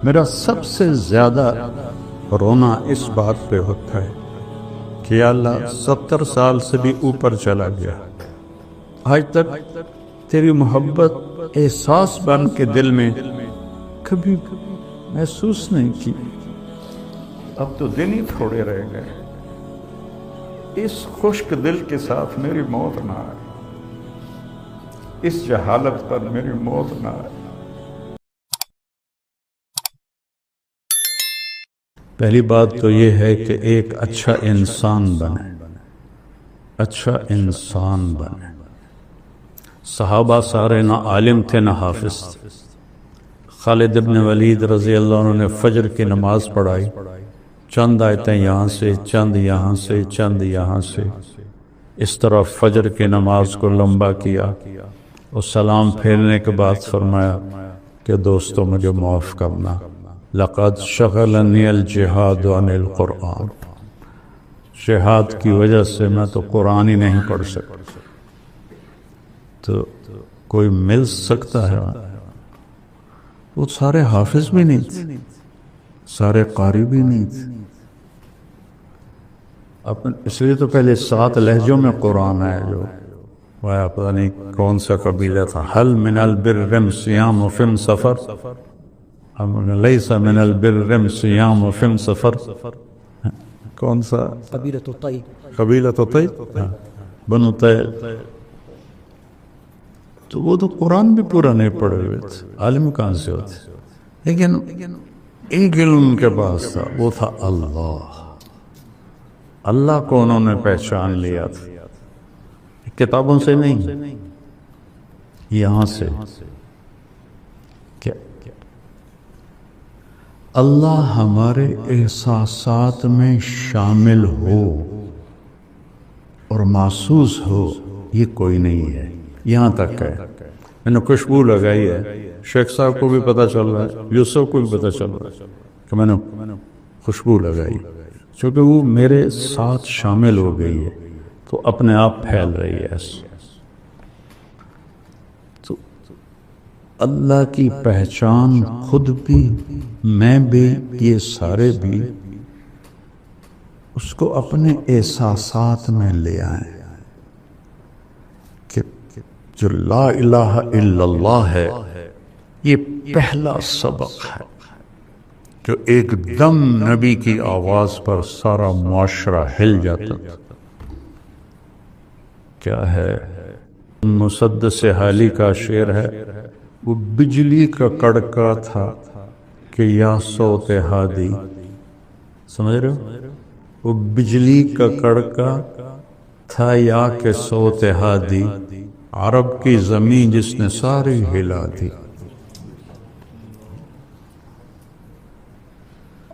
میرا سب سے زیادہ رونا اس بات پہ ہوتا ہے کہ یا اللہ 70 سال سے بھی اوپر چلا گیا، آج تک تیری محبت احساس بن کے دل میں کبھی محسوس نہیں کی۔ اب تو دن ہی تھوڑے رہ گئے، اس خشک دل کے ساتھ میری موت نہ آئے، اس جہالت پر میری موت نہ آئے۔ پہلی بات تو یہ ہے کہ ایک اچھا انسان بنے، اچھا انسان بنے۔ صحابہ سارے نہ عالم تھے نہ حافظ تھے۔ خالد ابن ولید رضی اللہ عنہ نے فجر کی نماز پڑھائی، چند آیتیں یہاں سے، چند یہاں سے، چند یہاں سے، اس طرح فجر کی نماز کو لمبا کیا اور سلام پھیرنے کے بعد فرمایا کہ دوستو مجھے معاف کرنا، لقد شغلنی الجہاد عن القرآن، جہاد کی وجہ سے میں تو قرآن ہی نہیں پڑھ سکتا۔ تو کوئی مل سکتا ہے؟ وہ سارے حافظ بھی نہیں تھے، سارے قاری بھی نہیں تھے، اس لیے تو پہلے 7 لہجوں میں قرآن ہے، جو وہ پتہ نہیں کون سا قبیلہ تھا۔ حل من البر صیام فی سفر، لیس من البر صیام فی سفر، کون سا؟ قبیلۃ طی، قبیلۃ طی، بنو طی۔ تو وہ تو قرآن بھی پورا نہیں پڑھے ہوئے تھے، عالم کہاں سے ہوتے، لیکن ایک علم ان کے پاس تھا، وہ تھا اللہ۔ اللہ کو انہوں نے پہچان لیا تھا، کتابوں سے نہیں، یہاں سے کہ اللہ ہمارے احساسات میں شامل ہو اور محسوس ہو، یہ کوئی نہیں ہے۔ یہاں تک ہے میں نے خوشبو لگائی ہے، شیخ صاحب کو بھی پتہ چل رہا ہے، یوسف کو بھی پتہ چل رہا ہے کہ میں نے خوشبو لگائی، چونکہ وہ میرے ساتھ شامل ہو گئی ہے تو اپنے آپ پھیل رہی ہے۔ تو اللہ کی پہچان خود بھی، میں بھی، یہ سارے بھی اس کو اپنے احساسات میں لے آئیں کہ جو لا الہ الا اللہ ہے، یہ پہلا سبق ہے جو ایک دم نبی کی آواز پر سارا معاشرہ ہل جاتا تھا۔ کیا ہے؟ مسدس حالی کا شعر ہے، وہ بجلی کا کڑکا تھا کہ یا صوت ہادی، سمجھ رہے ہو؟ وہ بجلی کا کڑکا تھا یا کہ صوت ہادی، عرب کی زمین جس نے ساری ہلا دی۔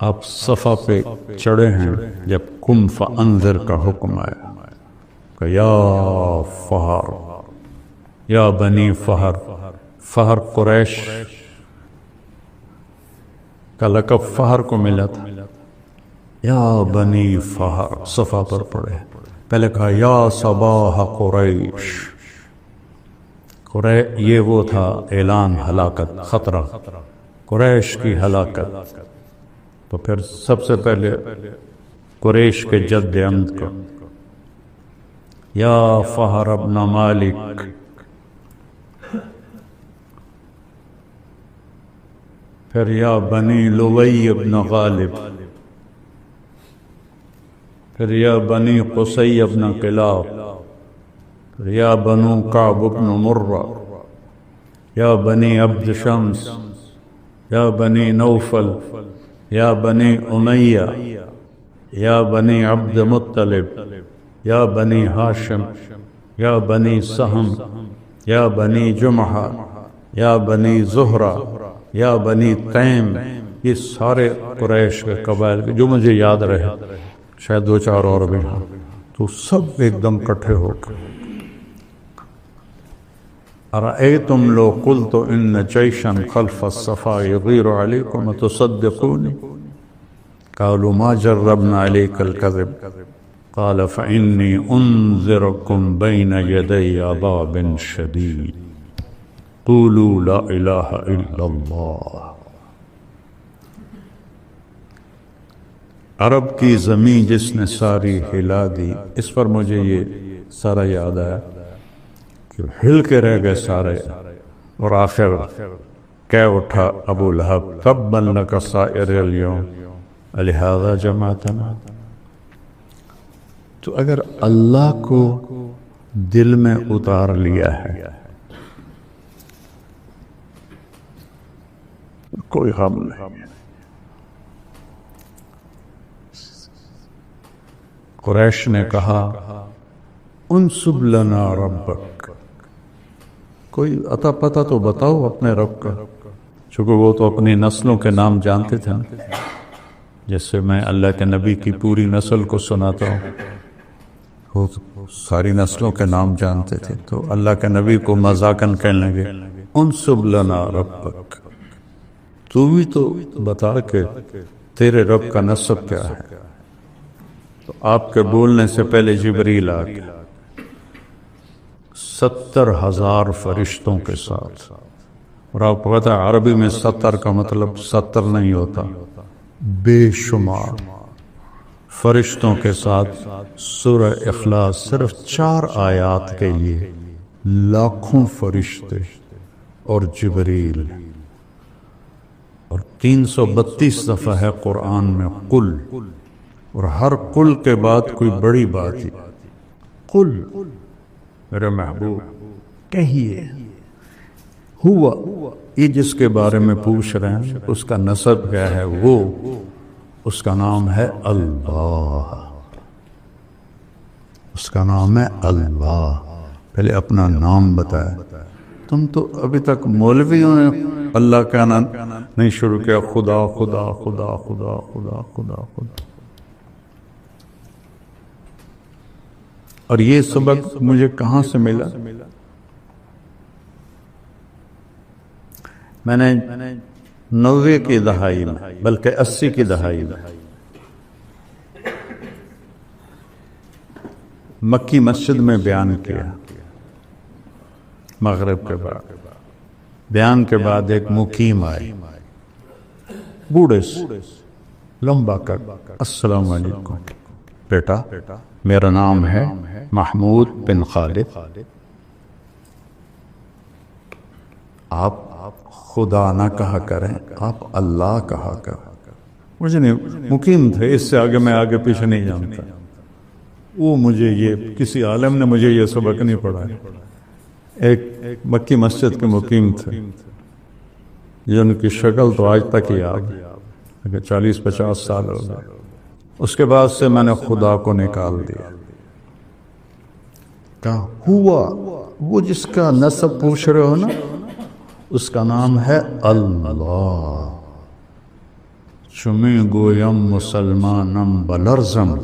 آپ صفا پہ چڑھے ہیں جب قم فانذر کا حکم آیا کہ یا فہر، یا بنی فہر، فہر قریش کا لقب فہر کو ملا تھا، یا بنی فہر، صفا پر پڑھے، پہلے کہا یا صباح قریش، یہ وہ تھا اعلان ہلاکت، خطرہ قریش کی ہلاکت۔ تو پھر سب سے پہلے قریش کے جد عمد کو، یا فہر ابن مالک، پھر یا بنی لوی ابن غالب، پھر یا بنی قصی ابن قلاب، پھر یا بنو کعب ابن مرہ، یا بنی عبد شمس، یا بنی نوفل، یا بنی امیہ، یا بنی عبد مطلب، یا بنی ہاشم، یا بنی سہم، یا بنی جمحہ، یا بنی زہرہ، یا بنی تیم۔ یہ سارے قریش کے قبائل جو مجھے یاد رہے، شاید 2-4 اور بھی ہیں، تو سب ایک دم کٹھے ہو کے ارأیتم لو قلت ان جیشا خلف الصفا یغیر علیکم تصدقونی قالوا ما جربنا علیک الکذب قال فإنی انذرکم بین یدی عذاب شدید قولوا لا الہ الا اللہ۔ عرب کی زمین جس نے ساری ہلا دی، اس پر مجھے یہ سارا یاد آیا کہ ہل کے رہ گئے سارے، اور آخر کہہ اٹھا ابو لہب تبا لک سائر الیوم لہذا جمعتنا۔ تو اگر اللہ کو دل میں اتار لیا ہے کوئی غم نہیں۔ قریش نے کہا انصب لنا ربک، کوئی عطا پتہ تو بتاؤ اپنے رب کا، چونکہ وہ تو اپنی نسلوں کے نام جانتے تھے، جیسے میں اللہ کے نبی کی پوری نسل کو سناتا ہوں، وہ ساری نسلوں کے نام جانتے تھے، تو اللہ کے نبی کو مذاقاً کہنے لگے انصب لنا ربک، تو بھی تو بتا کہ تیرے رب کا نسب کیا ہے۔ تو آپ کے بولنے سے پہلے جبریل آ گیا 70,000 فرشتوں کے ساتھ، اور آپ کو پتا ہے عربی میں 70 کا مطلب 70 نہیں ہوتا، بے شمار فرشتوں کے ساتھ سورہ اخلاص صرف 4 آیات کے لیے لاکھوں فرشتے اور جبریل، اور 332 دفعہ ہے قرآن میں قل، اور ہر قل کے بعد کوئی بڑی بات ہی، قل میرے محبوب کہیے، ہوا یہ جس کے بارے میں پوچھ رہے ہیں اس کا نسب کیا ہے، وہ اس کا نام ہے اللہ، اس کا نام ہے اللہ۔ پہلے اپنا نام بتایا، تم تو ابھی تک مولویوں نے اللہ کہنا نہیں شروع کیا، خدا خدا خدا خدا خدا خدا خدا۔ اور یہ سبق مجھے کہاں سے ملا؟ میں نے 90 کی دہائی میں، بلکہ 80 کی دہائی میں مکی مسجد میں بیان کیا، مغرب کے بعد بیان کے بعد ایک مقیم آئے بوڑھے سے، لمبا کر، السلام علیکم بیٹا، میرا نام ہے محمود بن خالد، آپ خدا نہ کہا کریں، آپ اللہ کہا کریں۔ مجھے نہیں، مقیم تھے، اس سے آگے میں آگے پیچھے نہیں جانتا، وہ مجھے یہ کسی عالم نے مجھے یہ سبق نہیں پڑھایا، ایک مکی مسجد کے مقیم تھے جن کی شکل تو آج تک ہی یاد ہے، اگر 40-50 سال ہو گئے۔ اس کے بعد سے میں نے خدا کو نکال دیا، کہا ہوا وہ جس کا نسب پوچھ رہے ہو نا، اس کا نام ہے اللہ۔ چمی گویم مسلمانم بلرزم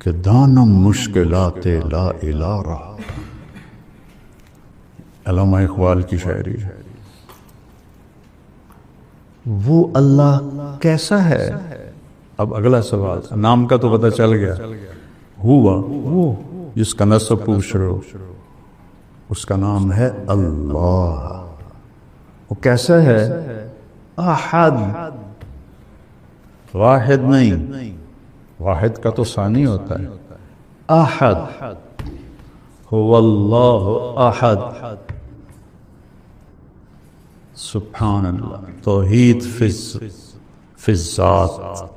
کہ دانم مشکلات لا الہ رہا، علامہ اقبال کی شاعری ہے۔ وہ اللہ کیسا ہے؟ اب اگلا سوال، نام کا تو پتہ چل گیا، ہوا وہ جس کا نسب پوچھ رہے ہو اس کا نام ہے اللہ۔ وہ کیسا ہے؟ احد، واحد نہیں، واحد کا تو ثانی ہوتا ہے، احد، هو اللہ احد، سبحان اللہ، توحید فی الذات۔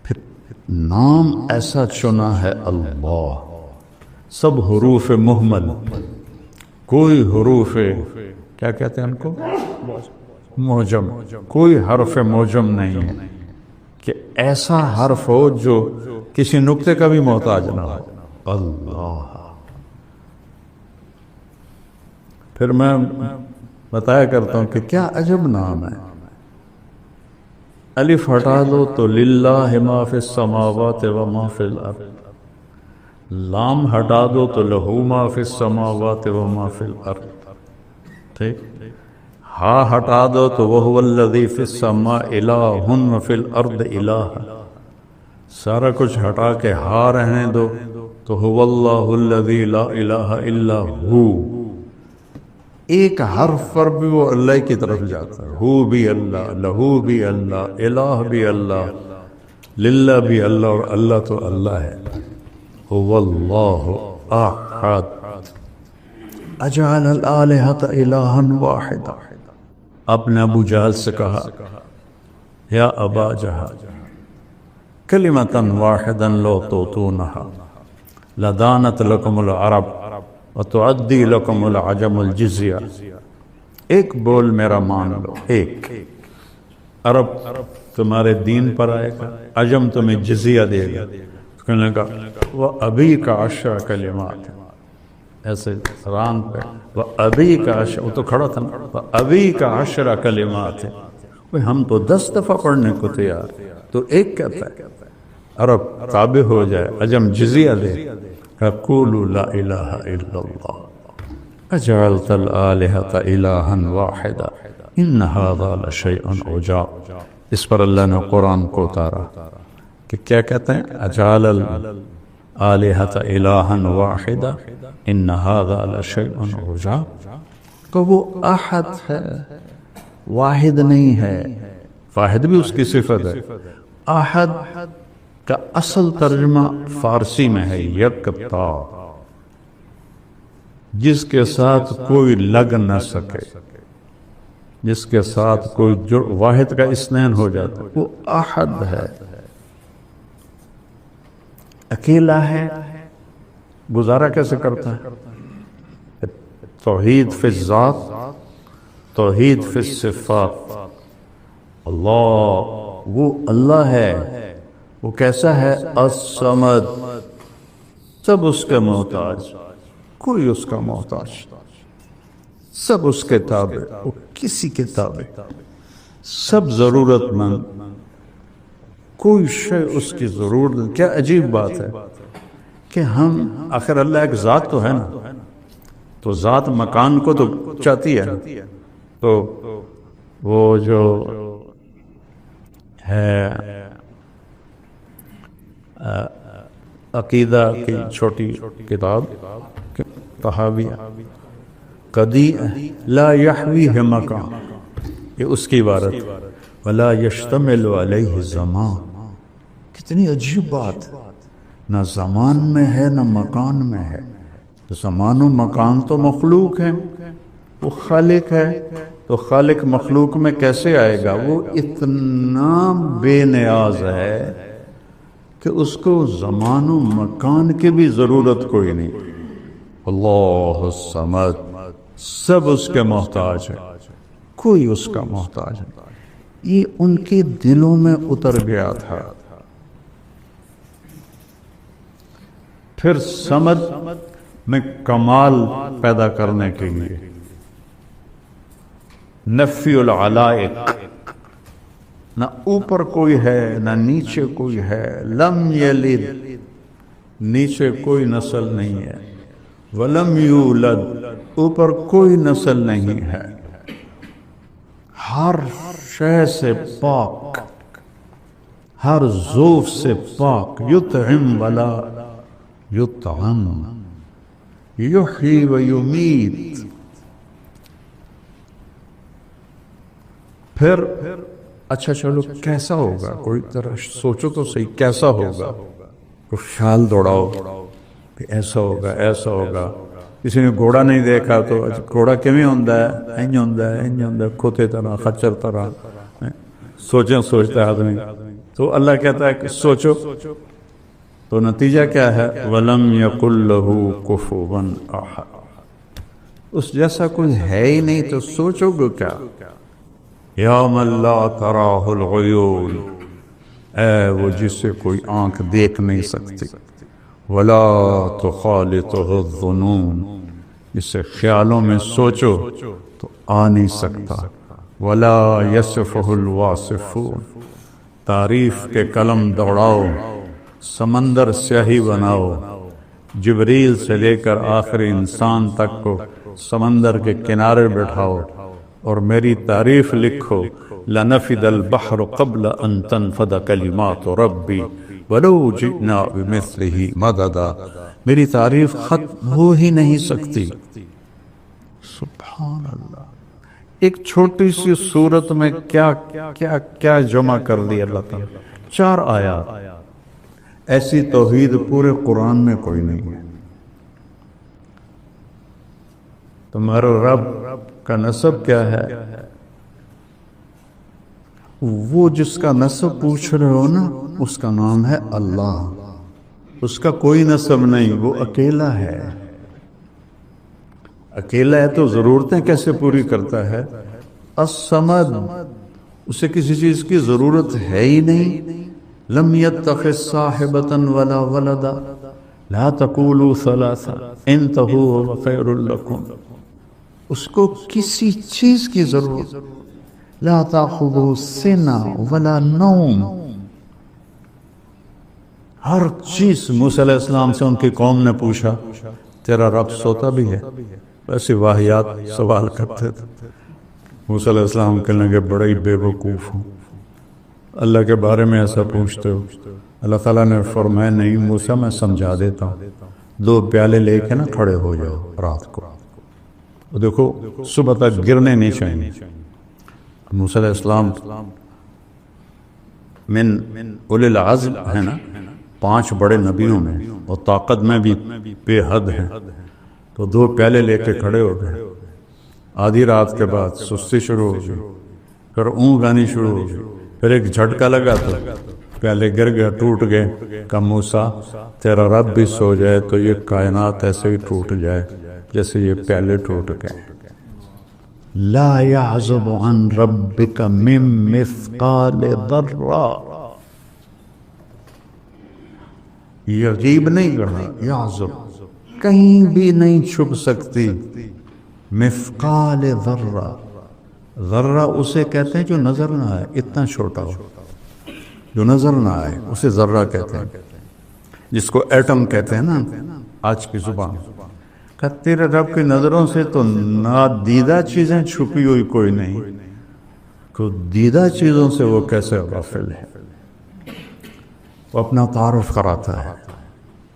پھر نام ایسا چنا ہے اللہ، سب حروف مہمل، کوئی حروف کیا کہتے ہیں ان کو، موجم، کوئی حرف موجم نہیں ہے کہ ایسا حرف ہو جو کسی نقطے کا بھی محتاج نہ ہو، اللہ۔ پھر میں بتایا کرتا ہوں کہ کیا عجب نام ہے، الف ہٹا دو تو للہ ما فی السماوات و ما فی الارض، لام ہٹا دو تو لہو ما فی السماوات و ما فی الارض، ٹھیک، ہا ہٹا دو تو وہو الذی فی السماء الہ و فی الارض الہ، سارا کچھ ہٹا کے ہا رہنے دو تو هو اللہ الذی لا الہ الا ہو، ایک حرف پر بھی وہ اللہ کی طرف جاتا ہے، ہو بھی اللہ، لہو بھی اللہ، الہ بھی اللہ، للہ بھی اللہ، اور اللہ تو اللہ ہے. هو اللہ احد اجعل الآلہۃ الہا واحدا. آپ نے ابو جہل سے کہا یا ابا جہل کلمۃ واحدا لو توتونها لدانت لکم العرب وتعدی لکم العجم الجزیہ. ایک بول میرا مان لو، ایک. عرب تمہارے دین پر آئے گا، عجم تمہیں جزیہ دے گا. کہنے کا وہ ابھی کا عشر کلمات، ایسے ران پہ وہ ابھی کا عشر، وہ تو کھڑا تھا نا، وہ ابھی کا عشر کلمات ہے. ہم تو 10 دفعہ پڑھنے کو تیار، تو ایک کہتا ہے. عرب تابع ہو جائے، عجم جزیہ دے. قولوا لا الہ الا اللہ اجعلت الآلہۃ الہا واحدا ان ھذا لشیء عجاب. اس پر اللہ نے قرآن کو اتارا کہ کیا کہتے ہیں؟ اجعل الآلہۃ الہا واحدا ان ھذا لشیء عجاب. تو وہ احد ہے، واحد نہیں ہے. واحد بھی اس کی صفت ہے. احد کا اصل ترجمہ فارسی میں ہے یکتا، جس کے ساتھ کوئی لگ نہ سکے، جس کے ساتھ کوئی واحد کا اسنین ہو جاتا ہے، وہ احد ہے. اکیلا ہے، گزارا کیسے کرتا ہے؟ توحید فی الذات، توحید فی الصفات. اللہ وہ اللہ ہے. وہ کیسا ہے؟ الصمد، سب اس کے محتاج، کوئی اس کا محتاج، سب اس کے تابع، وہ کسی کے تابع، سب ضرورت مند، کوئی شے اس کی ضرورت نہیں. کیا عجیب بات ہے کہ ہم آخر اللہ ایک ذات تو ہے نا، تو ذات مکان کو تو چاہتی ہے. تو وہ جو ہے عقیدہ کی چھوٹی کتاب طحاویہ، قدی لا یحویہ مکان، یہ اس کی عبارت، ولا یشتمل علیہ زمان. کتنی عجیب بات ہے، نہ زمان میں ہے نہ مکان میں ہے. زمان و مکان تو مخلوق ہیں، وہ خالق ہے، تو خالق مخلوق میں کیسے آئے گا؟ وہ اتنا بے نیاز ہے کہ اس کو زمان و مکان کی بھی ضرورت کوئی نہیں. اللہ الصمد، سب اس کے محتاج ہے، کوئی اس کا محتاج نہیں. یہ ان کے دلوں میں اتر گیا تھا. پھر سمد میں کمال پیدا کرنے کے لیے نفی العلائق، نہ اوپر کوئی ہے نہ نیچے کوئی ہے. لم یلد، نیچے کوئی نسل نہیں ہے. ولم یولد، اوپر کوئی نسل نہیں ہے. ہر شے سے پاک، ہر ذوف سے پاک. یطعم ولا یطعم، یحیی و یمیت. پھر اچھا چلو کیسا ہوگا؟ کوئی طرح سوچو تو صحیح، کیسا ہوگا؟ کوئی خیال دوڑاؤ کہ ایسا ہوگا ایسا ہوگا. کسی نے گھوڑا نہیں دیکھا تو گھوڑا کیویں ہوندا ہے؟ انج ہوندا ہے، انج ہوندا ہے، کھوتے طرح، خچر طرح. سوچتا ہے آدمی. تو اللہ کہتا ہے کہ سوچو. تو نتیجہ کیا ہے؟ وَلَمْ يَقُلْ لَهُ كُفُوًا أَحَدٌ. اس جیسا کوئی ہے ہی نہیں، تو سوچو گے کیا؟ یا من لا تراہ العیون، اے وہ جسے کوئی آنکھ دیکھ نہیں سکتی. ولا تخالطہ الظنون، جسے خیالوں میں سوچو تو آ نہیں سکتا. ولا یصفہ الواصفون، تعریف کے قلم دوڑاؤ، سمندر سیاہی بناؤ، جبریل سے لے کر آخری انسان تک کو سمندر کے کنارے بٹھاؤ اور میری تعریف لکھو. لنفد البحر قبل ان تنفد کلمات ربی ولو جئنا بمثلہ مددا. میری تعریف ختم ہو ہی نہیں سکتی. سبحان اللہ. ایک چھوٹی سی صورت میں کیا کیا کیا جمع کر دی اللہ تعالیٰ. 4 آیات. ایسی توحید پورے قرآن میں کوئی نہیں ہے. تمہارا رب کا نسب کیا ہے؟ وہ جس کا نسب پوچھ رہے ہو نا، اس کا نام ہے اللہ. اس کا کوئی نسب نہیں، وہ اکیلا ہے. اکیلا ہے تو ضرورتیں کیسے پوری کرتا ہے؟ الصمد، اسے کسی چیز کی ضرورت ہے ہی نہیں. لم يتخذ صاحبة ولا ولدا لا تقولوا ثلاثة انتهوا خير لكم. اس کو کسی چیز کی ضرورت. لا تأخذه سنة ولا نوم. ہر چیز. موسیٰ علیہ السلام سے ان کی قوم نے پوچھا تیرا رب سوتا بھی ہے؟ ایسی واہیات سوال کرتے تھے. موسیٰ علیہ السلام کہنے لگے بڑے ہی بے وقوف ہوں، اللہ کے بارے میں ایسا پوچھتے ہو. اللہ تعالیٰ نے فرمایا نہیں موسیٰ، میں سمجھا دیتا ہوں. 2 پیالے لے کے نا کھڑے ہو جاؤ رات کو، دیکھو صبح تک گرنے نہیں چاہیے. موسیٰ علیہ السلام من اولی العزم ہے نا، 5 بڑے نبیوں میں، اور طاقت میں بھی بے حد ہیں. تو 2 پیالے لے کے کھڑے ہو گئے. آدھی رات کے بعد سستی شروع ہو گئی، پھر اونگ آنی شروع ہو گئی، پھر ایک جھٹکا لگا تو پیالے گر گئے، ٹوٹ گئے. کہ موسیٰ تیرا رب بھی سو جائے تو یہ کائنات ایسے ہی ٹوٹ جائے جیسے یہ پیالے ٹوٹ گئے. لا يعزب عن ربك من مثقال ذرہ. یغیب نہیں کرنا، یعزب کہیں بھی نہیں چھپ سکتی. مثقال ذرہ، ذرہ اسے کہتے ہیں جو نظر نہ آئے، اتنا چھوٹا ہو جو نظر نہ آئے اسے ذرہ کہتے ہیں. جس کو ایٹم کہتے ہیں نا آج کی زبان. کہ تیرے رب کی نظروں سے تو نادیدہ چیزیں چھپی ہوئی کوئی نہیں، کو دیدہ چیزوں سے وہ کیسے غافل ہے. وہ اپنا تعارف کراتا ہے،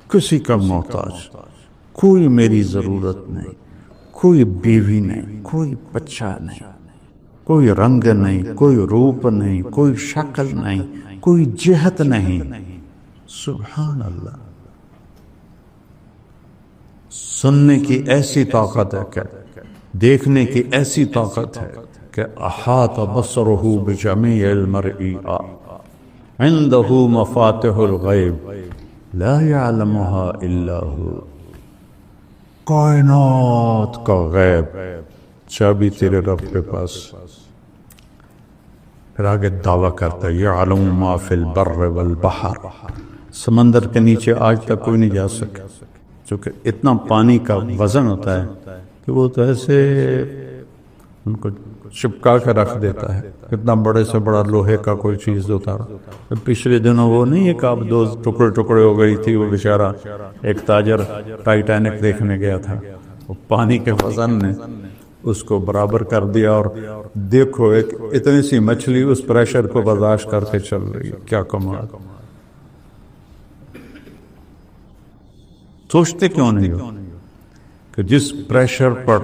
کسی کا محتاج، کوئی میری ضرورت نہیں، کوئی بیوی نہیں، کوئی بچہ نہیں، کوئی رنگ نہیں، کوئی روپ نہیں، کوئی شکل نہیں، کوئی جہت نہیں. سبحان اللہ. سننے کی ایسی طاقت ہے کہ دیکھنے کی ایسی طاقت ہے کہ احاط بصرہ بجمیع المرئی عنده مفاتح الغیب لا يعلمها الا هو. کائنات کا غیب چابی تیرے رب کے پاس. پھر آگے دعویٰ کرتا ہے یعلم ما فی البر والبحر. سمندر کے نیچے آج تک کوئی نہیں جا سکا، چونکہ اتنا پانی کا وزن ہوتا ہے کہ وہ تو ایسے ان کو چپکا کے رکھ دیتا ہے. اتنا بڑے سے بڑا لوہے کا کوئی چیز اتارا. پچھلے دنوں وہ نہیں ایک آپ 2 ٹکڑے ہو گئی تھی، وہ بیچارہ ایک تاجر ٹائٹینک دیکھنے گیا تھا. وہ پانی کے وزن نے اس کو برابر کر دیا، اور دیکھو ایک اتنی سی مچھلی اس پریشر کو برداشت کر کے چل رہی ہے. کیا کمال. سوچتے کیوں نہیں ہو کہ جس پریشر پر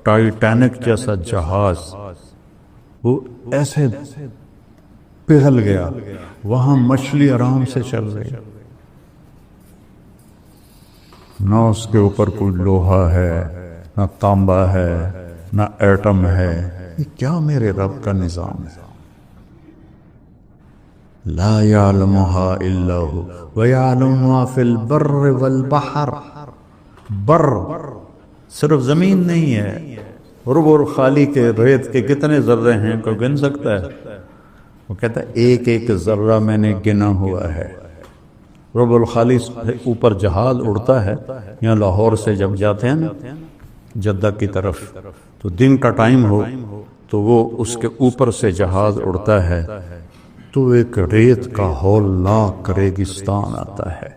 ٹائٹینک جیسا جہاز وہ ایسے پگھل گیا، وہاں مچھلی آرام سے چل رہی، نہ اس کے اوپر کوئی لوہا ہے، نہ تانبا ہے، نہ ایٹم ہے. یہ کیا میرے رب کا نظام ہے. لا يعلمها الا هو ويعلم ما في البر والبحر. بر صرف زمین نہیں ہے، رب الخالی کے ریت کے کتنے ذرے ہیں کوئی گن سکتا ہے؟ وہ کہتا ہے ایک ایک ذرہ میں نے گنا ہوا ہے. رب الخالی اوپر جہاز اڑتا ہے. یہاں لاہور سے جب جاتے ہیں نا جدہ کی طرف تو دن کا ٹائم ہو تو وہ اس کے اوپر سے جہاز اڑتا ہے تو ایک ریت کا ہولناک ریگستان آتا ہے،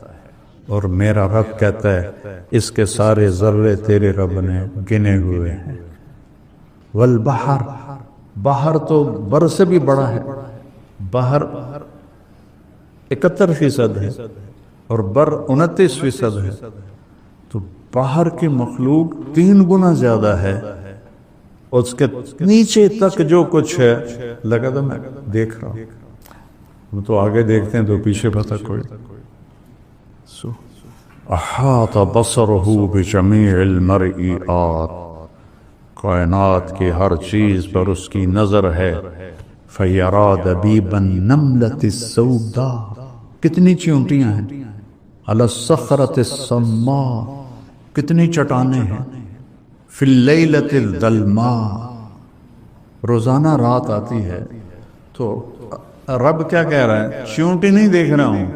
اور میرا رب کہتا ہے اس کے سارے ذرے تیرے رب نے گنے ہوئے ہیں. والبحر، بحر تو بر سے بھی بڑا ہے. بحر 71% ہے اور بر 29% ہے. تو بحر کی مخلوق 3 گنا زیادہ ہے، اس کے نیچے تک جو کچھ ہے لگا تو میں دیکھ رہا ہوں. ہم تو آگے دیکھتے ہیں تو پیچھے پتہ کوئی. احاط بصرہ بجمیع المرئیات، کائنات کی ہر چیز پر اس کی نظر ہے. فیرا دبیبا النملۃ السوداء، کتنی چیونٹیاں ہیں. علی الصخرۃ الصماء، کتنی چٹانیں ہیں. فی اللیلۃ الظلماء، روزانہ رات آتی ہے تو رب کیا کہہ رہا ہے؟ چیونٹی نہیں دیکھ رہا ہوں،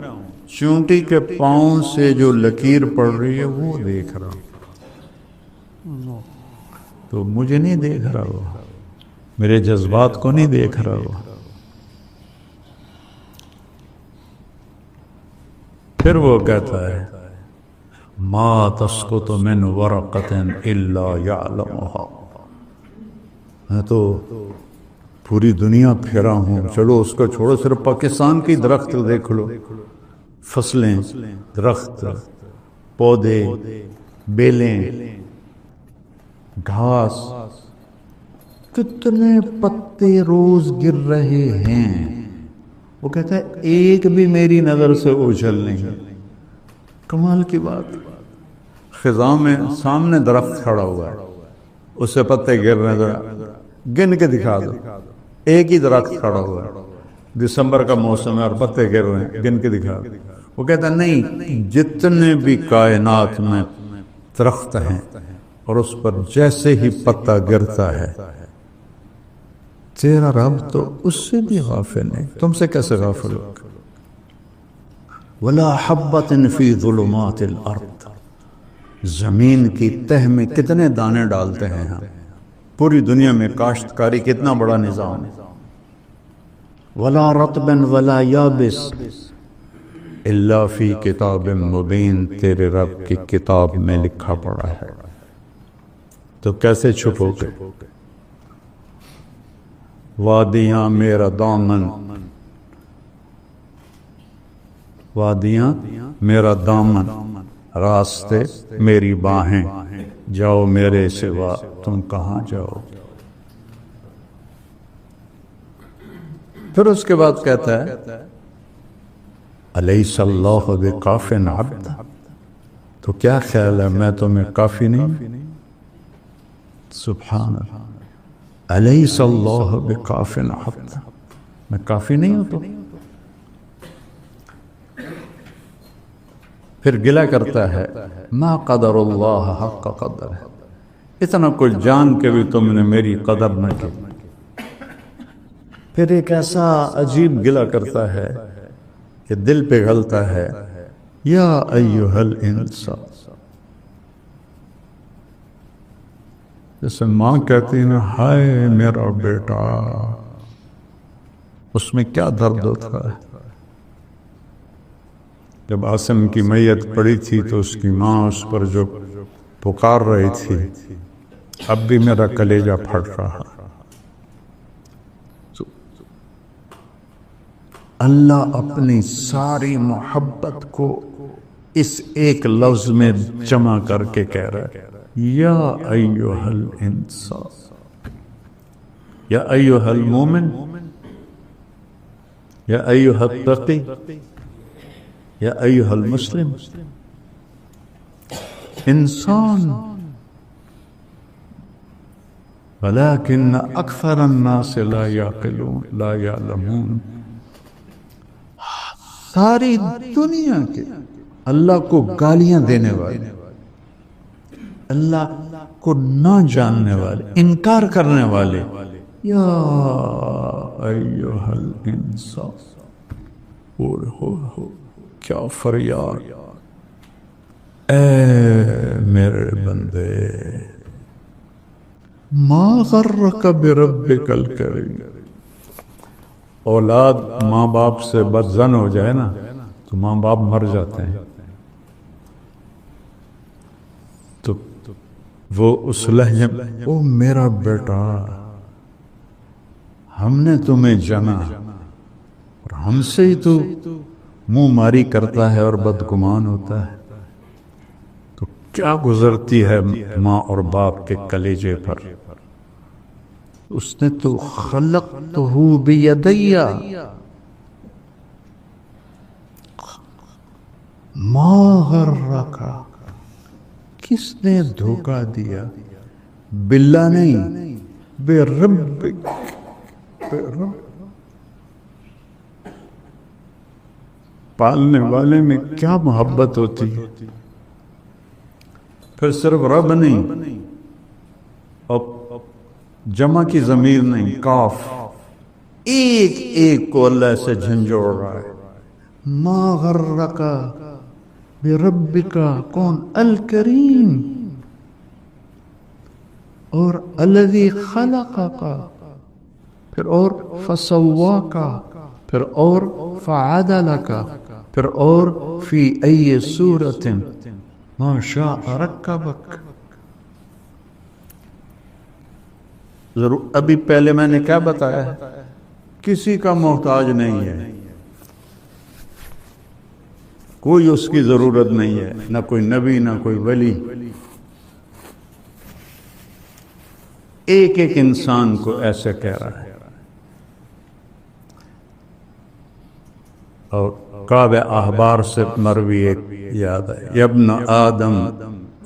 چیونٹی کے پاؤں سے جو لکیر پڑ رہی ہے وہ دیکھ رہا ہوں. تو مجھے نہیں دیکھ رہا وہ، میرے جذبات کو نہیں دیکھ رہا وہ. پھر وہ کہتا ہے ما تسقط من ورقۃ الا یعلمھا، میں تو پوری دنیا پھرا ہوں. چلو اس کو چھوڑو، صرف پاکستان کی درخت دیکھ لو، فصلیں، درخت، پودے، بیلیں، گھاس، کتنے پتے روز گر رہے ہیں. وہ کہتا ہے ایک بھی میری نظر سے اوجھل نہیں. کمال کی بات. خزاں میں سامنے درخت کھڑا ہوا ہے، اس سے پتے گر رہے ہیں، گن کے دکھا دو. ایک ہی درخت کھڑا ہوا ہے، دسمبر کا موسم ہے اور پتے گر رہے ہیں، گن کے دکھا دو. وہ کہتا نہیں، جتنے بھی کائنات میں درخت ہیں اور اس پر جیسے ہی پتا گرتا ہے، تیرا رب تو اس سے بھی غافل نہیں. تم سے کیسے غافل ہو؟ وَلَا حَبَّةٍ فِي ظُلُمَاتِ الْأَرْضِ، زمین کی تہ میں کتنے دانے ڈالتے ہیں ہم. پوری دنیا میں کاشتکاری کتنا بڑا نظام ہے. وَلَا رَطْبٍ وَلَا يَابِسٍ إِلَّا فِي كِتَابٍ مُبِينٍ، تیرے رب کی کتاب میں لکھا پڑا ہے. تو کیسے چھپو گے؟ وادیاں میرا دامن، وادیاں میرا دامن، راستے میری باہیں، جاؤ میرے سوا تم کہاں جاؤ. پھر اس کے بعد کہتا ہے الیس اللہ بکاف عبدہ، تو کیا خیال ہے میں تمہیں کافی نہیں؟ سبحان اللہ. الیس اللہ بکاف عبدہ، میں کافی نہیں ہوں؟ تو پھر گلہ کرتا ہے ما قدر اللہ حق قدر، اتنا کچھ جان کے بھی تم نے میری قدر نہ کی. پھر ایک ایسا عجیب گلہ کرتا ہے کہ دل پگھلتا ہے. یا ایھا الانسان، جیسے ماں کہتی ہے ہائے میرا بیٹا، اس میں کیا درد ہوتا ہے. جب عاصم کی میت پڑی تھی تو اس کی ماں اس پر جو پکار رہی تھی، اب بھی میرا کلیجہ پھٹ رہا. اللہ اپنی ساری محبت کو اس ایک لفظ میں جمع کر کے کہہ رہا ہے یا ایھا الانسان، یا ایھا المومن، یا ایھا التقی، یا ایھا المسلم. انسان، ولكن اکثر الناس لا يعقلون لا يعلمون. ساری دنیا کے اللہ کو گالیاں دینے والے، اللہ کو نہ جاننے والے، انکار کرنے والے، یا ایھا الانسان، ہو کیا فریاد، اے میرے بندے، ما غرک بربک الکریم. اولاد ماں باپ سے بدزن ہو جائے نا تو ماں باپ مر جاتے ہیں. تو وہ اس لہجے میں، او میرا بیٹا، ہم نے تمہیں جانا اور ہم سے ہی تو منہ ماری کرتا ہے اور بدگمان ہوتا ہے. تو کیا گزرتی ہے ماں اور باپ کے کلیجے پر. اس نے تو خلقتہ بیدی، ما غرکا، کس نے دھوکہ دیا، باللہ نہیں، بے ربک، پالنے والے میں کیا محبت ہوتی ہے۔ پھر صرف رب نہیں، اور جمع کی ضمیر نہیں، کاف، ایک ایک کو اللہ سے جھنجھوڑ رہا ہے۔ ما غرکا بربکا، کون؟ الکریم، اور الذی خلقکا، پھر اور فسواکا، پھر اور فعدلکا، پھر اور فی ای صورت ما شاء رکبک۔ ضرور ابھی پہلے میں نے کیا بتایا ہے؟ کسی کا محتاج نہیں ہے، کوئی اس کی ضرورت نہیں ہے، نہ کوئی نبی نہ کوئی ولی۔ ایک ایک انسان کو ایسے کہہ رہا ہے۔ اور کعب احبار سے مروی ایک یاد ہے، یا ابن آدم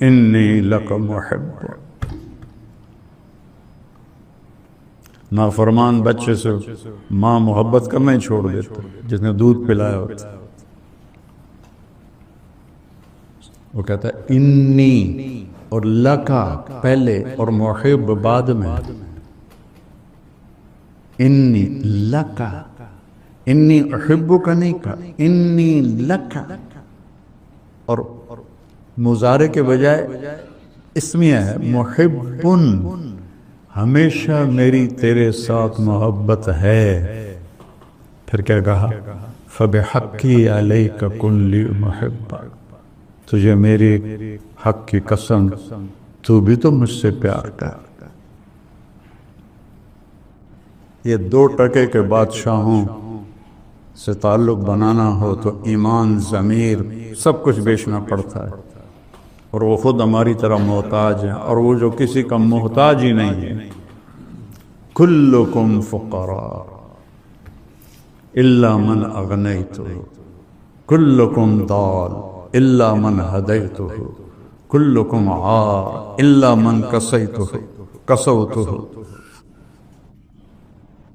انی لک محب۔ نافرمان بچے سے ماں محبت کرنا ہی چھوڑ دیتا، جس نے دودھ پلایا ہوتا، وہ کہتا ہے انی، اور لکا پہلے اور محب بعد میں، انی لکا، انی احبک نہیں کہا، انی لکا، اور مضارع کے بجائے اسمیہ ہے، محبن، ہمیشہ میری تیرے ساتھ محبت ہے۔ پھر کیا کہا؟ فَبِحَقِّي عَلَيْكَ كُن لِّي مُحِبًّا، تجھے میری حق کی قسم، تو بھی تو مجھ سے پیار کر۔ یہ 2 ٹکے کے بادشاہوں سے تعلق بنانا ہو تو ایمان، ضمیر، سب کچھ بیچنا پڑتا ہے، اور وہ خود ہماری طرح محتاج ہیں، اور وہ جو کسی کا محتاج ہی نہیں ہے۔ کلکم فقراء الا من اغنیتہ، کلکم ضال الا من ہدیتہ، کلکم عار الا من کسوتہ۔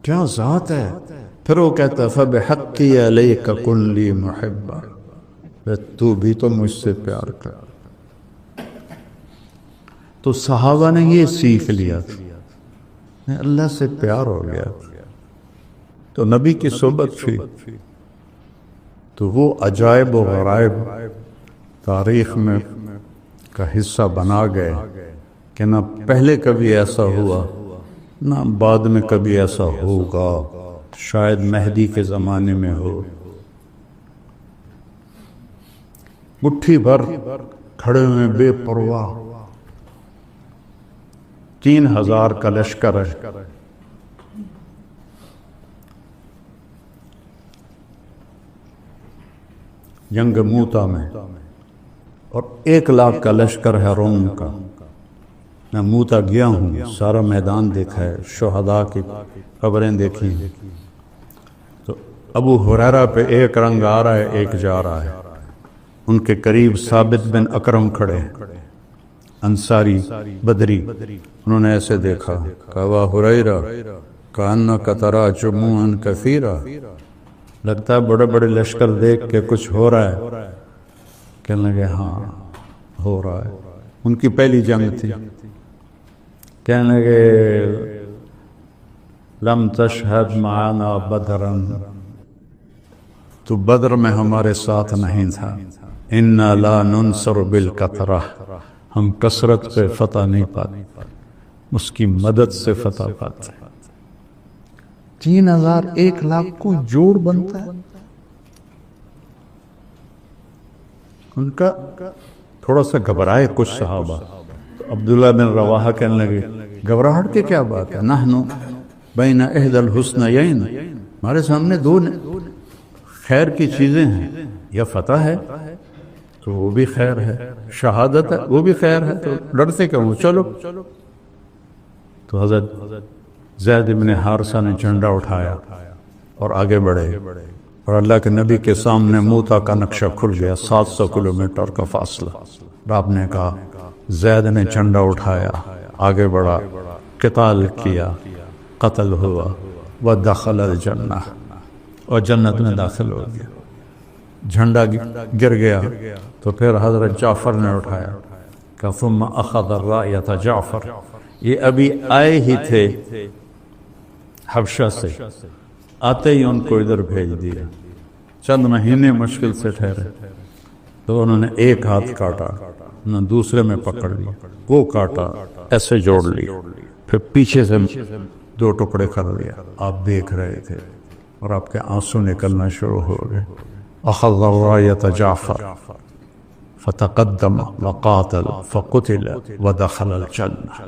کیا ذات ہے! پھر وہ کہتا ہے فَبِحَقِّي عَلَيْكَ كُن لِّي مُحِبًّا، تو بھی تو مجھ سے پیار کر۔ تو صحابہ نے یہ سیکھ لیا تھا، اللہ سے پیار ہو گیا تو نبی کی صحبت تھی، تو وہ عجائب و غرائب تاریخ میں کا حصہ بنا گئے کہ نہ پہلے کبھی ایسا ہوا، نہ بعد میں کبھی ایسا ہوگا، شاید مہدی کے زمانے میں ہو۔ مٹھی بھر کھڑے ہوئے بے پرواہ، 3000 کا لشکر ہے، جنگ موتا میں، اور 1 لاکھ کا لشکر ہے روم کا۔ میں موتا گیا ہوں، سارا میدان دیکھا ہے، شہداء کی قبریں دیکھی ہیں۔ تو ابو ہریرہ پہ ایک رنگ آ رہا ہے، ایک جا رہا ہے، ان کے قریب ثابت بن اکرم کھڑے، انصاری بدری، انہوں نے ایسے دیکھا، کہا ابا ہریرہ کأنک تری جموعا کثیرا، لگتا ہے بڑے بڑے لشکر دیکھ کے کچھ ہو رہا ہے۔ کہنے لگے ہاں ہو رہا ہے، ان کی پہلی جنگ تھی۔ کہنے لگے لم تشہد معنا بدرا، تو بدر میں ہمارے ساتھ نہیں تھا، انا لا ننصر بالکثرہ، ہم کثرت پہ فتح نہیں پاتے، اس کی مدد سے فتح پاتے۔ 3000 1 لاکھ کو جوڑ بنتا ہے۔ ان کا تھوڑا سا گھبرائے کچھ صحابہ، تو عبداللہ بن رواحہ کہنے لگے گھبراہٹ کی کیا بات ہے، نحن بین احدی الحسنیین، ہمارے سامنے 2 خیر کی چیزیں ہیں، یا فتح ہے تو وہ بھی خیر ہے، شہادت ہے وہ بھی خیر ہے، تو ڈرتے کیوں، چلو۔ تو حضرت زید بن حارثہ نے جھنڈا اٹھایا اور آگے بڑھے، اور اللہ کے نبی کے سامنے موتا کا نقشہ کھل گیا، 700 کلومیٹر کا فاصلہ۔ اور آپ نے کہا، زید نے جھنڈا اٹھایا، آگے بڑھا، قتال کیا، قتل ہوا، ودخل الجنہ، اور جنت میں داخل ہو گیا۔ جھنڈا گر گیا تو پھر حضرت جعفر نے اٹھایا کہ ثم اخذ الرایۃ جعفر، یہ ابھی آئے ہی تھے حبشہ سے، آتے ہی ان کو ادھر بھیج دیا، چند مہینے مشکل سے ٹھہرے تو انہوں نے ایک ہاتھ کاٹا، نہ دوسرے میں پکڑ لیا، وہ کاٹا، ایسے جوڑ لیا، پھر پیچھے سے 2 ٹکڑے کر لیا۔ آپ دیکھ رہے تھے اور آپ کے آنسو نکلنا شروع ہو گئے۔ اخذ الرایۃ جعفر فتقدم وقاتل فقتل ودخل الجنہ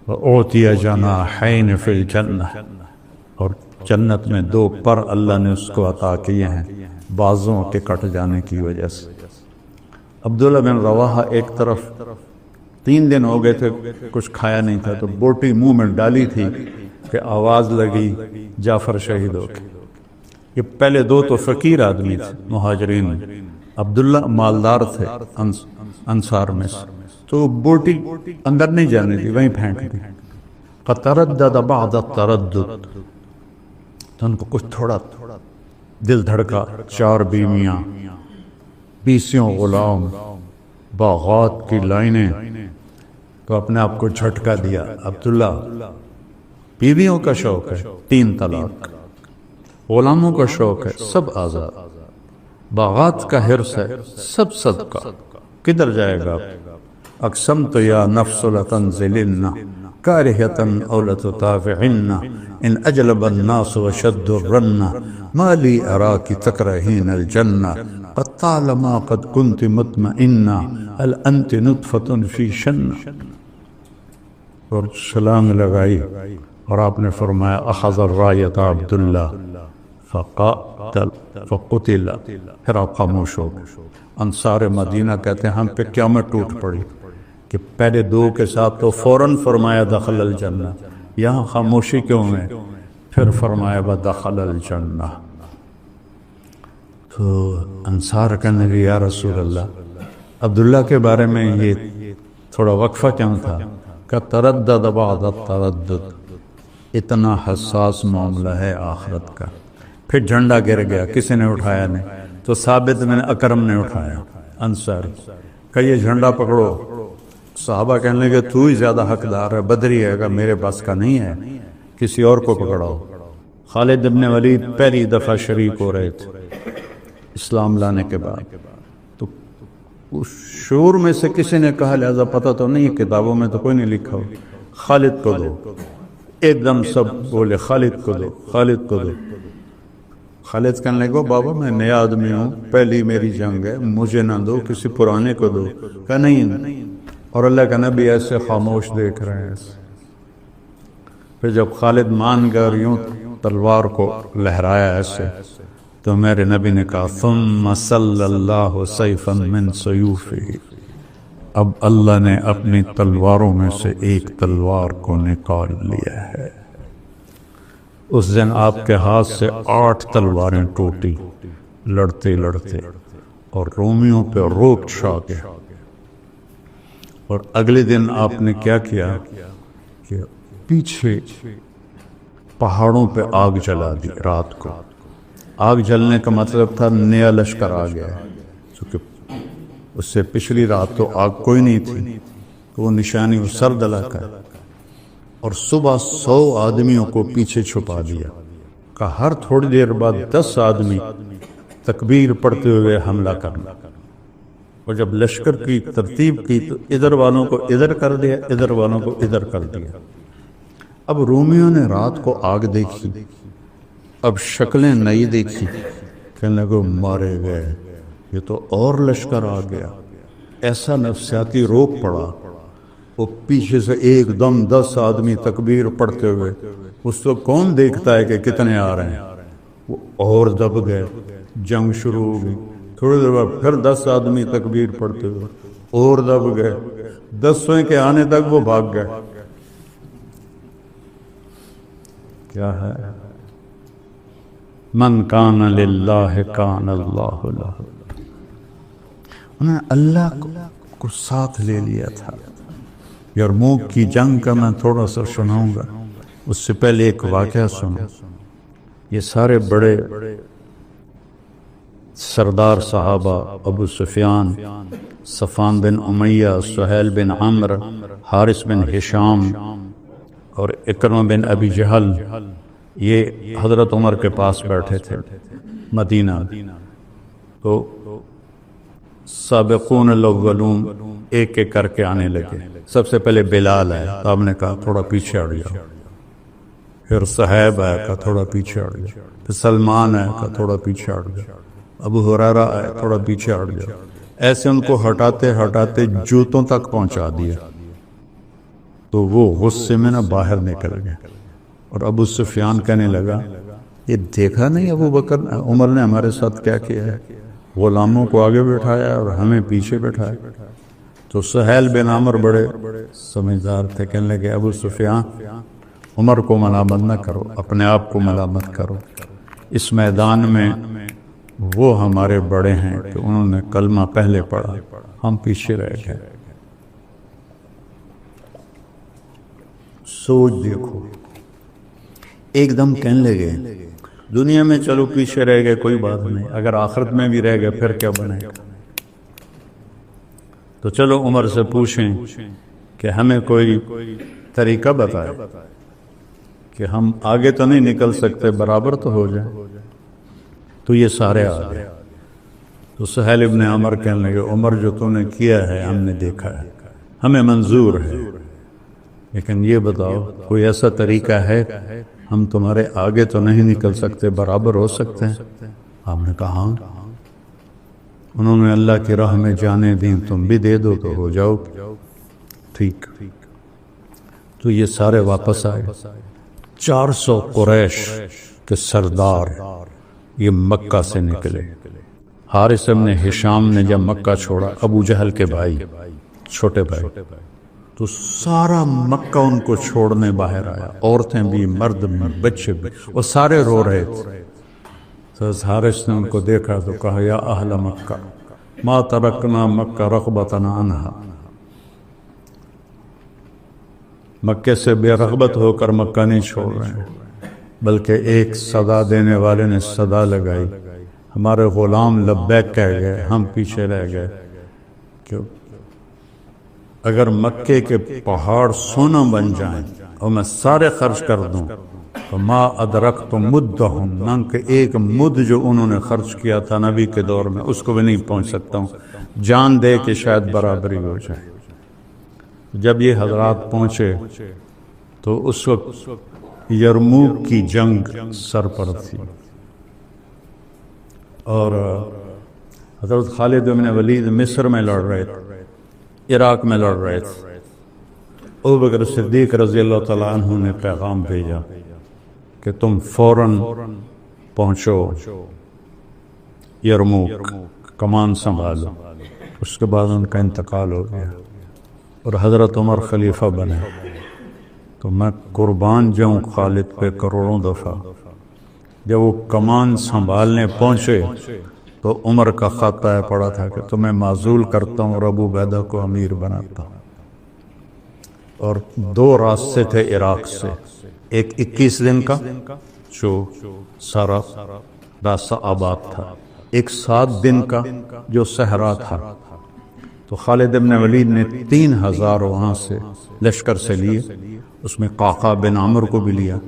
وأعطی جناحین فی الجنہ، اور جنت میں 2 پر اللہ نے اس کو عطا کیے ہیں بازوں کے کٹ جانے کی وجہ سے۔ عبداللہ بن رواحہ ایک طرف 3 دن ہو گئے تھے کچھ کھایا نہیں تھا، تو بوٹی منہ میں ڈالی تھی کہ آواز لگی جعفر شہید ہو گئے۔ یہ پہلے 2 تو فقیر آدمی تھے مہاجرین، عبداللہ مالدار تھے انصار میں سے، تو بوٹی اندر نہیں جانے دی، وہیں پھینک دی۔ قد تردد بعد التردد، تو ان کو کچھ تھوڑا دل دھڑکا، 4 بیویاں، 20 غلام، باغات کی لائنیں، تو اپنے آپ کو جھٹکا دیا۔ عبداللہ بیویوں کا شوق ہے 3 طلاق، غلاموں کا شوق ہے سب آزاد، باغات کا حرص ہے سب صدقہ، کدھر جائے گا؟ اقسمت یا نفس لتنزلن کارہۃ او لتطاوعن ان اجلب الناس وشد الرن ما لی اراک تکرہین الجنہ قد طالما قد کنت مطمئنہ هل انت نطفۃ فی شنہ، اور چھلانگ لگائی اور آپ نے فرمایا اخذ الرایۃ عبداللہ فقتل، پھر آپ خاموش ہو گئے۔ انصار مدینہ کہتے ہیں ہم پہ قیامت ٹوٹ پڑی کہ پہلے 2 کے ساتھ تو فوراً فرمایا دخل الجنہ، یہاں خاموشی کیوں ہے؟ پھر فرمایا دخل الجنہ۔ تو انصار کہنے لگے یا رسول اللہ، عبداللہ کے بارے میں یہ تھوڑا وقفہ کیوں تھا؟ کہ تردد بعد التردد، اتنا حساس معاملہ ہے آخرت کا۔ پھر جھنڈا گر گیا، کسی نے اٹھایا نہیں، تو ثابت بن اکرم نے اٹھایا، انصاری، کہ یہ جھنڈا پکڑو۔ صحابہ کہنے لگے تو ہی زیادہ حقدار ہے، بدری ہے، کہ میرے پاس کا نہیں ہے، کسی اور کو پکڑاؤ۔ خالد ابن ولید پہلی دفعہ شریک ہو رہے تھے اسلام لانے کے بعد، تو اس شعور میں سے کسی نے کہا، لہذا پتہ تو نہیں، کتابوں میں تو کوئی نہیں لکھا ہو، خالد کو دو۔ ایک دم سب بولے خالد کو دو، خالد کو دو۔ خالد کہنے لگے بابا میں نیا آدمی ہوں، پہلی میری جنگ ہے، مجھے نہ دو، کسی پرانے کو دو۔ کہا نہیں، اور اللہ کا نبی ایسے خاموش دیکھ رہے ہیں۔ پھر جب خالد مان گئے اور یوں تلوار کو لہرایا ایسے، تو میرے نبی نے کہا ثم صلی اللہ سیفا من سیوفہ، اب اللہ نے اپنی تلواروں میں سے ایک تلوار کو نکال لیا ہے۔ اس دن آپ کے ہاتھ سے 8 تلواریں ٹوٹی لڑتے لڑتے، اور رومیوں پہ روک چھا گیا۔ اور اگلے دن آپ نے کیا کیا کہ پیچھے پہاڑوں پہ آگ جلا دی رات کو۔ آگ جلنے کا مطلب تھا نیا لشکر آ گیا ہے، چونکہ اس سے پچھلی رات تو آگ کوئی نہیں تھی، تو وہ نشانی وہ سرد علاقہ ہے۔ اور صبح 100 آدمیوں کو پیچھے چھپا دیا، کہ ہر تھوڑی دیر بعد 10 آدمی تکبیر پڑھتے ہوئے حملہ کرنا۔ اور جب لشکر کی ترتیب کی تو ادھر والوں کو ادھر کر دیا، ادھر والوں کو ادھر کر دیا۔ اب رومیوں نے رات کو آگ دیکھی، اب شکلیں نئی دیکھی، کہنے لگے مارے گئے، یہ تو اور لشکر آ گیا۔ ایسا نفسیاتی روک پڑا، وہ پیچھے سے ایک دم 10 آدمی تکبیر پڑھتے ہوئے، اس وقت کون دیکھتا ہے کہ کتنے آ رہے ہیں، وہ اور دب گئے، جنگ شروع ہو گئی۔ تھوڑی دیر بعد پھر 10 آدمی تکبیر پڑھتے ہوئے اور دب گئے، 10ویں کے آنے تک وہ بھاگ گئے۔ کیا ہے من کان للہ کان اللہ لہ، انہوں نے اللہ کو ساتھ لے لیا تھا۔ یرموک کی جنگ کا میں تھوڑا سا سناؤں گا، اس سے پہلے ایک واقعہ سنو۔ یہ سارے بڑے سردار صحابہ، ابو سفیان، صفوان بن امیہ، سہیل بن عمرو، حارث بن ہشام اور اکرمہ بن ابی جہل، یہ حضرت عمر کے پاس بیٹھے تھے مدینہ۔ تو سابقون الاولون ایک ایک کر کے آنے لگے۔ سب سے پہلے بلال آئے تو آپ نے کہا تھوڑا پیچھے ہٹ جاؤ، پھر صہیب آئے کہا تھوڑا پیچھے ہٹ جاؤ، پھر سلمان آئے کہا تھوڑا پیچھے ہٹ جاؤ، ابو ہریرہ آئے تھوڑا پیچھے ہٹ جاؤ۔ ایسے ان کو ہٹاتے ہٹاتے جوتوں تک پہنچا دیا، تو وہ غصے میں نہ باہر نکل گئے۔ اور ابو سفیان کہنے لگا یہ دیکھا نہیں ابو بکر عمر نے ہمارے ساتھ کیا کیا ہے، غلاموں کو آگے بٹھایا اور ہمیں پیچھے بٹھایا۔ تو سہیل بن عمرو بڑے سمجھدار تھے، کہنے لگے ابو سفیان عمر کو ملامت نہ کرو، اپنے آپ کو ملامت کرو، اس میدان میں وہ ہمارے بڑے ہیں کہ انہوں نے کلمہ پہلے پڑھا، ہم پیچھے رہ گئے۔ سوچ دیکھو، ایک دم کہنے لگے دنیا میں چلو پیچھے رہ گئے کوئی بات نہیں، اگر آخرت میں بھی رہ گئے پھر کیا بنے گا؟ تو چلو عمر سے پوچھیں کہ ہمیں کوئی طریقہ بتائے کہ ہم آگے تو نہیں نکل سکتے، برابر تو ہو جائیں۔ تو یہ سارے آ گئے۔ تو سہیل ابن عمر کہنے لگے عمر جو تم نے کیا ہے ہم نے دیکھا ہے، ہمیں منظور ہے، لیکن یہ بتاؤ کوئی ایسا طریقہ ہے، ہم تمہارے آگے تو نہیں نکل سکتے، برابر ہو سکتے ہیں؟ آپ نے کہا ہاں۔ انہوں نے اللہ کی راہ میں جانے دیں، تم بھی دے دو تو ہو جاؤ ٹھیک۔ تو یہ سارے واپس آئے، 400 قریش کے سردار یہ مکہ سے نکلے۔ حارث بن ہشام نے جب مکہ چھوڑا، ابو جہل کے بھائی، چھوٹے بھائی، تو سارا مکہ ان کو چھوڑنے باہر آیا، عورتیں بھی، مرد بھی، بچے بھی، وہ سارے رو رہے تھے۔ تو حارث نے ان کو دیکھا تو کہا یا اہل مکہ ما ترکنا مکہ رغبتنا عنہا، مکے سے بے رغبت ہو کر مکہ نہیں چھوڑ رہے ہیں، بلکہ ایک صدا دینے والے نے صدا لگائی، ہمارے غلام لبیک کہہ گئے، ہم پیچھے رہ گئے۔ کہ اگر مکے کے پہاڑ سونا بن جائیں اور میں سارے خرچ کر دوں تو ما ادرکت مدہم، نہ کہ ایک مد جو انہوں نے خرچ کیا تھا نبی کے دور میں اس کو بھی نہیں پہنچ سکتا ہوں، جان دے کہ شاید برابری ہو جائے۔ جب یہ حضرات پہنچے تو اس وقت یرموک کی جنگ سر پر تھی، اور حضرت خالد بن ولید مصر میں لڑ رہے تھے، عراق میں لڑ رہے تھے۔ ابو بکر صدیق رضی اللہ تعالیٰ عنہ نے پیغام بھیجا کہ تم فوراً پہنچو یرموک، کمان سنبھالو۔ اس کے بعد ان کا انتقال ہو گیا اور حضرت عمر خلیفہ بنے۔ تو میں قربان جاؤں خالد پہ کروڑوں دفعہ، جب وہ کمان سنبھالنے پہنچے تو عمر کا خط آیا پڑا تھا کہ تمہیں معزول کرتا ہوں اور ابو عبیدہ کو امیر بناتا ہوں۔ اور 2 راستے تھے عراق سے، ایک 21 دن کا جو سارا راستہ آباد تھا، ایک 7 دن کا جو صحرا تھا۔ تو خالد بن ولید نے 3000 وہاں سے لشکر سے لیے، اس میں قعقاع بن عمرو کو بھی لیا،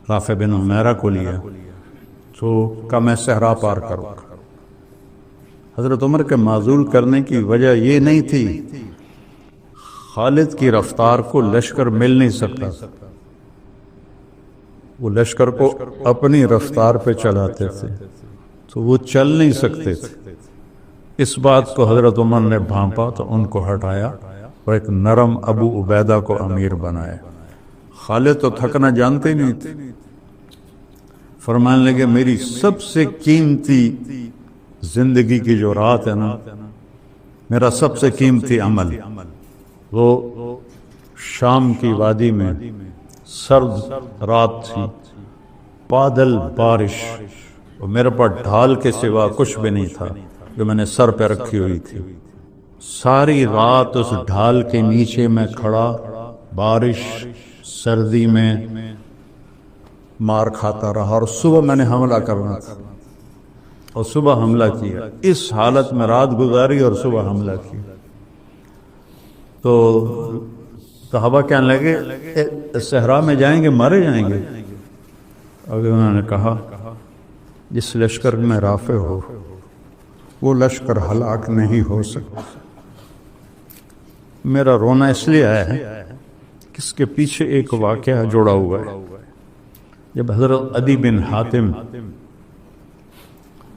رافع بن عمیرہ کو لیا، تو کہ میں صحرا پار کروں۔ حضرت عمر کے معزول کرنے کی وجہ یہ نہیں تھی، خالد کی رفتار کو لشکر مل نہیں سکتا، وہ لشکر کو اپنی رفتار پہ چلاتے تھے تو وہ چل نہیں سکتے تھے۔ اس بات کو حضرت عمر نے بھانپا تو ان کو ہٹایا اور ایک نرم ابو عبیدہ کو امیر بنایا۔ خالد تو تھکنا جانتے نہیں تھے، فرمانے لگے میری سب سے قیمتی زندگی کی جو رات ہے نا، میرا سب سے قیمتی عمل وہ شام کی وادی میں سرد رات تھی، بادل بارش، اور میرے پاس ڈھال کے سوا کچھ بھی نہیں تھا جو میں نے سر پہ رکھی ہوئی تھی. ساری رات اس ڈھال کے نیچے میں کھڑا، بارش سردی میں مار کھاتا رہا، اور صبح میں نے حملہ کرنا تھا اور صبح حملہ کیا. اس حالت میں رات گزاری اور صبح حملہ کیا. تو صحابہ کہنے لگے صحرا میں جائیں گے، مارے جائیں گے. اگر انہوں نے کہا جس لشکر میں رافع ہو وہ لشکر ہلاک نہیں ہو سکتا. میرا رونا اس لیے آیا ہے کہ اس کے پیچھے ایک واقعہ جڑا ہوا ہے. جب حضرت عدی بن حاتم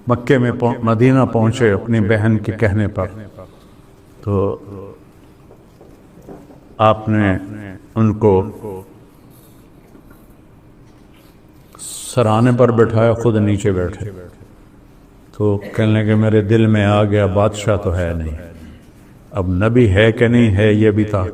مکے میں مدینہ پہنچے اپنی بہن کے کہنے پر، تو آپ نے ان کو سرانے پر بٹھایا، خود نیچے بیٹھے. تو کہنے لگے میرے دل میں آ گیا بادشاہ تو ہے نہیں، اب نبی ہے کہ نہیں ہے یہ بھی تھا.